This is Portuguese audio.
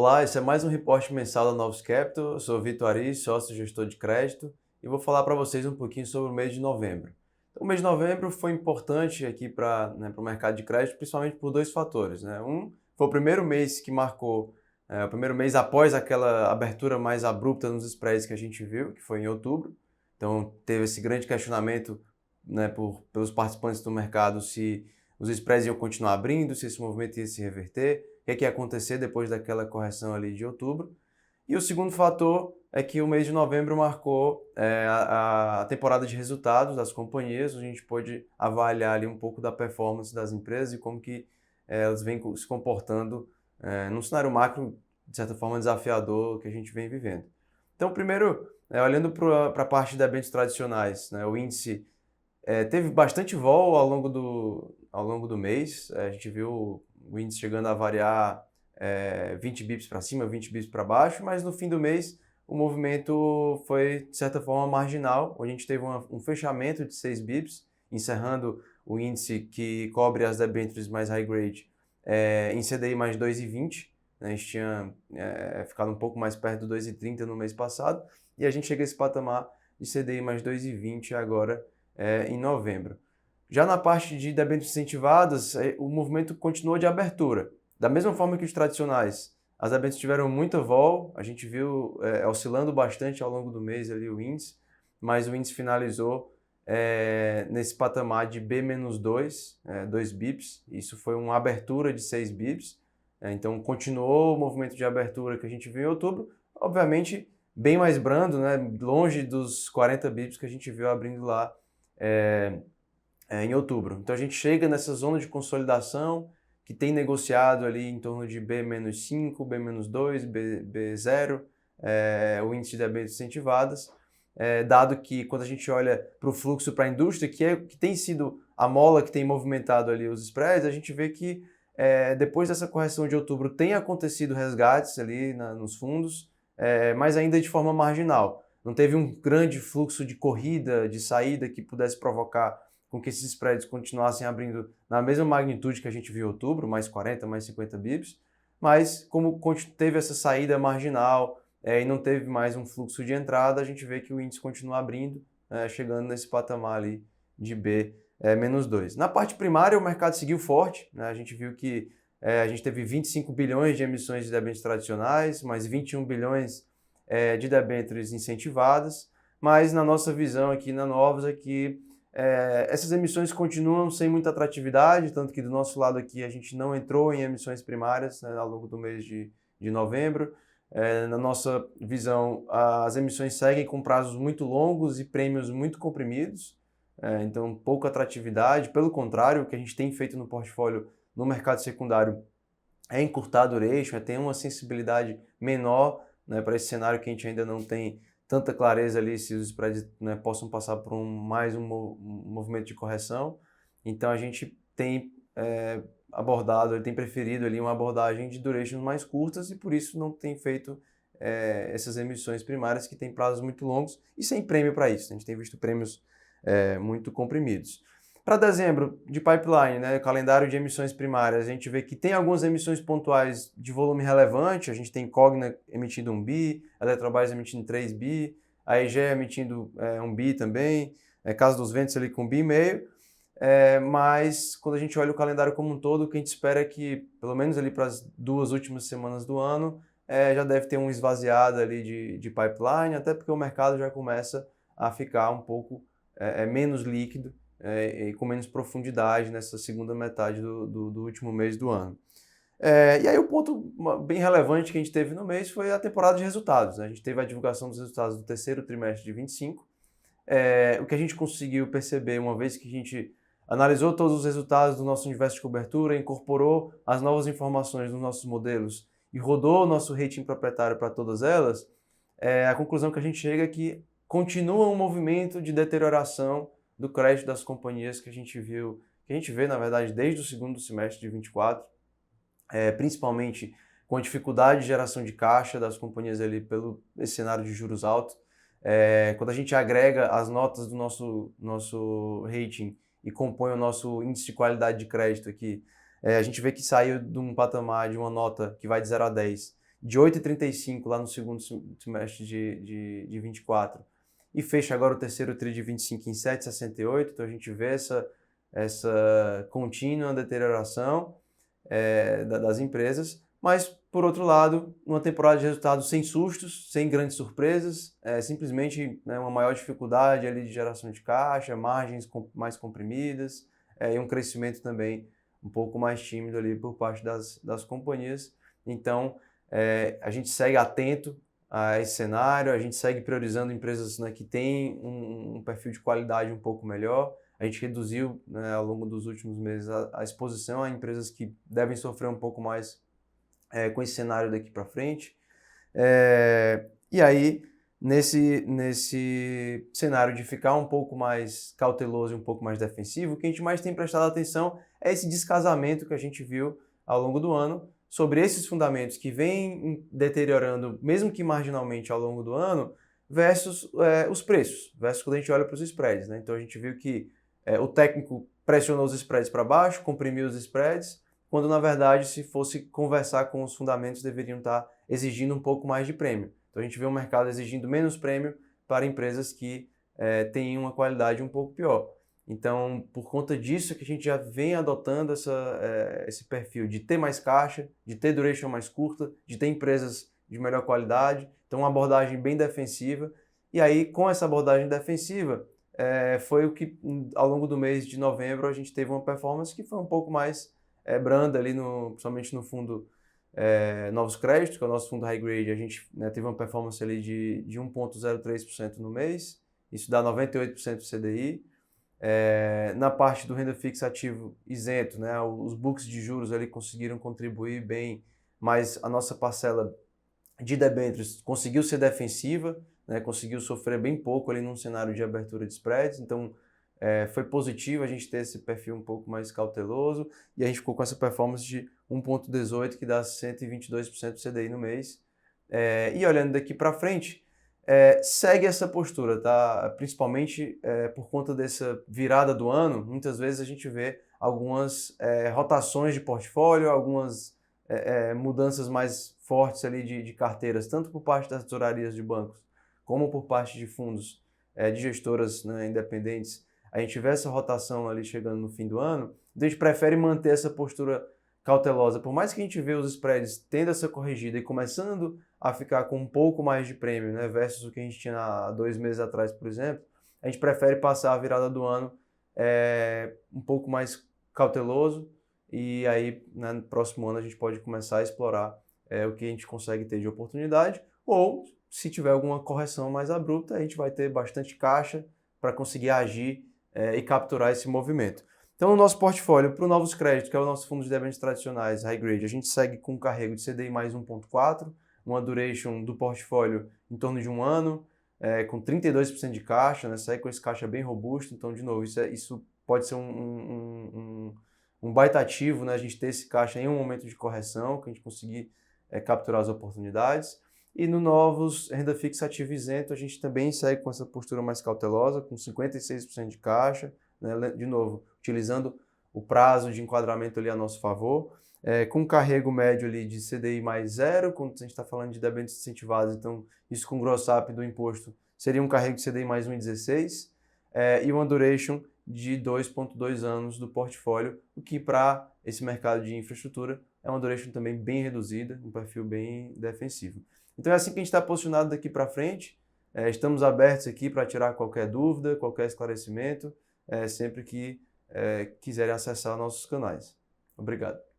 Olá, esse é mais um reporte mensal da Novos Capital. Eu sou o Vitor Ari, sócio gestor de crédito, e vou falar para vocês um pouquinho sobre o mês de novembro. Então, o mês de novembro foi importante aqui para o mercado de crédito, principalmente por dois fatores, né? Um, foi o primeiro mês que marcou, o primeiro mês após aquela abertura mais abrupta nos spreads que a gente viu, que foi em outubro. Então, teve esse grande questionamento, né, pelos participantes do mercado se os spreads iam continuar abrindo, se esse movimento ia se reverter, o que ia acontecer depois daquela correção ali de outubro. E o segundo fator é que o mês de novembro marcou a temporada de resultados das companhias. A gente pôde avaliar ali um pouco da performance das empresas e como que elas vêm se comportando num cenário macro, de certa forma, desafiador que a gente vem vivendo. Então, primeiro, olhando para a parte de debêntures tradicionais, né, o índice teve bastante vol ao longo do mês. A gente viu o índice chegando a variar 20 bips para cima, 20 bips para baixo, mas no fim do mês o movimento foi, de certa forma, marginal, onde a gente teve um fechamento de 6 bips, encerrando o índice que cobre as debêntures mais high grade em CDI mais 2,20. A gente tinha ficado um pouco mais perto do 2,30 no mês passado, e a gente chega a esse patamar de CDI mais 2,20 agora em novembro. Já na parte de debêntures incentivadas, o movimento continuou de abertura. Da mesma forma que os tradicionais, as debêntures tiveram muita vol, a gente viu oscilando bastante ao longo do mês ali o índice, mas o índice finalizou nesse patamar de B-2, 2 bips. Isso foi uma abertura de 6 bips. Então continuou o movimento de abertura que a gente viu em outubro, obviamente bem mais brando, né? Longe dos 40 bips que a gente viu abrindo lá em outubro. Então a gente chega nessa zona de consolidação que tem negociado ali em torno de B-5, B-2, B0, o índice de debêntures incentivadas, dado que quando a gente olha para o fluxo para a indústria, que tem sido a mola que tem movimentado ali os spreads, a gente vê que depois dessa correção de outubro tem acontecido resgates ali nos fundos, mas ainda de forma marginal. Não teve um grande fluxo de corrida, de saída que pudesse provocar com que esses spreads continuassem abrindo na mesma magnitude que a gente viu em outubro, mais 40, mais 50 bips, mas como teve essa saída marginal e não teve mais um fluxo de entrada, a gente vê que o índice continua abrindo, chegando nesse patamar ali de B-2. Na parte primária, o mercado seguiu forte, né? A gente viu que a gente teve 25 bilhões de emissões de debêntures tradicionais, mais 21 bilhões de debêntures incentivadas, mas na nossa visão aqui na Novos é que essas emissões continuam sem muita atratividade, tanto que do nosso lado aqui a gente não entrou em emissões primárias, né, ao longo do mês de novembro. Na nossa visão, as emissões seguem com prazos muito longos e prêmios muito comprimidos, então pouca atratividade. Pelo contrário, o que a gente tem feito no portfólio no mercado secundário é encurtar a duration, tem uma sensibilidade menor, né, para esse cenário que a gente ainda não tem tanta clareza ali se os spreads, né, possam passar por mais um movimento de correção. Então a gente tem abordado, tem preferido ali uma abordagem de durations mais curtas e por isso não tem feito essas emissões primárias que têm prazos muito longos e sem prêmio para isso. A gente tem visto prêmios muito comprimidos. Para dezembro, de pipeline, né, calendário de emissões primárias, a gente vê que tem algumas emissões pontuais de volume relevante. A gente tem Cogna emitindo 1 bi, Eletrobras emitindo 3 bi, a EGE emitindo 1 bi também, Casa dos Ventos ali com 1,5 bi. Mas quando a gente olha o calendário como um todo, o que a gente espera é que, pelo menos ali para as 2 últimas semanas do ano, já deve ter um esvaziado ali de pipeline, até porque o mercado já começa a ficar um pouco menos líquido e com menos profundidade nessa segunda metade do último mês do ano. E aí o ponto bem relevante que a gente teve no mês foi a temporada de resultados, né? A gente teve a divulgação dos resultados do terceiro trimestre de 25. O que a gente conseguiu perceber, uma vez que a gente analisou todos os resultados do nosso universo de cobertura, incorporou as novas informações dos nossos modelos e rodou o nosso rating proprietário para todas elas, a conclusão que a gente chega é que continua um movimento de deterioração do crédito das companhias que a gente vê, na verdade, desde o segundo semestre de 24, principalmente com a dificuldade de geração de caixa das companhias ali pelo esse cenário de juros altos. Quando a gente agrega as notas do nosso rating e compõe o nosso índice de qualidade de crédito aqui, a gente vê que saiu de um patamar de uma nota que vai de 0 a 10, de 8,35 lá no segundo semestre de 24 e fecha agora o terceiro TRI de 25 em 7,68. Então a gente vê essa contínua deterioração das empresas, mas, por outro lado, uma temporada de resultados sem sustos, sem grandes surpresas, simplesmente, né, uma maior dificuldade ali de geração de caixa, margens mais comprimidas, e um crescimento também um pouco mais tímido ali por parte das companhias. Então, a gente segue atento a esse cenário, a gente segue priorizando empresas, né, que têm um perfil de qualidade um pouco melhor. A gente reduziu, né, ao longo dos últimos meses a exposição a empresas que devem sofrer um pouco mais com esse cenário daqui para frente. E aí, nesse cenário de ficar um pouco mais cauteloso e um pouco mais defensivo, o que a gente mais tem prestado atenção é esse descasamento que a gente viu ao longo do ano sobre esses fundamentos que vêm deteriorando, mesmo que marginalmente ao longo do ano, versus os preços, versus quando a gente olha para os spreads, né? Então a gente viu que o técnico pressionou os spreads para baixo, comprimiu os spreads, quando na verdade, se fosse conversar com os fundamentos, deveriam estar exigindo um pouco mais de prêmio. Então a gente vê o mercado exigindo menos prêmio para empresas que têm uma qualidade um pouco pior. Então, por conta disso que a gente já vem adotando esse perfil de ter mais caixa, de ter duration mais curta, de ter empresas de melhor qualidade, então uma abordagem bem defensiva. E aí, com essa abordagem defensiva, foi o que ao longo do mês de novembro a gente teve uma performance que foi um pouco mais branda ali, principalmente no fundo Novos Créditos, que é o nosso fundo high grade. A gente, né, teve uma performance ali de 1,03% no mês, isso dá 98% do CDI. Na parte do renda fixa ativo isento, né, os books de juros ali conseguiram contribuir bem, mas a nossa parcela de debêntures conseguiu ser defensiva, né, conseguiu sofrer bem pouco ali num cenário de abertura de spreads. Então foi positivo a gente ter esse perfil um pouco mais cauteloso e a gente ficou com essa performance de 1,18, que dá 122% do CDI no mês. E olhando daqui para frente, segue essa postura, tá? Principalmente por conta dessa virada do ano. Muitas vezes a gente vê algumas rotações de portfólio, algumas mudanças mais fortes ali de carteiras, tanto por parte das tesourarias de bancos, como por parte de fundos de gestoras, né, independentes. A gente vê essa rotação ali chegando no fim do ano, então a gente prefere manter essa postura cautelosa. Por mais que a gente vê os spreads tendo essa corrigida e começando a ficar com um pouco mais de prêmio, né, versus o que a gente tinha há 2 meses atrás, por exemplo, a gente prefere passar a virada do ano um pouco mais cauteloso, e aí, né, no próximo ano a gente pode começar a explorar o que a gente consegue ter de oportunidade, ou se tiver alguma correção mais abrupta, a gente vai ter bastante caixa para conseguir agir e capturar esse movimento. Então, no nosso portfólio, para o Novos Créditos, que é o nosso fundo de debêntures tradicionais, high grade, a gente segue com um carrego de CDI mais 1,4, uma duration do portfólio em torno de 1 ano, com 32% de caixa, né? Segue com esse caixa bem robusto. Então, de novo, isso pode ser um baita ativo, né? A gente ter esse caixa em um momento de correção, que a gente conseguir capturar as oportunidades. E no Novos Renda Fixa Ativo Isento, a gente também segue com essa postura mais cautelosa, com 56% de caixa, né? De novo, utilizando o prazo de enquadramento ali a nosso favor, com um carrego médio ali de CDI mais 0, quando a gente está falando de debêntures incentivadas, então isso com gross-up do imposto seria um carrego de CDI mais 1,16, e uma duration de 2,2 anos do portfólio, o que para esse mercado de infraestrutura é uma duration também bem reduzida, um perfil bem defensivo. Então é assim que a gente está posicionado daqui para frente. Estamos abertos aqui para tirar qualquer dúvida, qualquer esclarecimento, sempre que quiserem acessar nossos canais. Obrigado.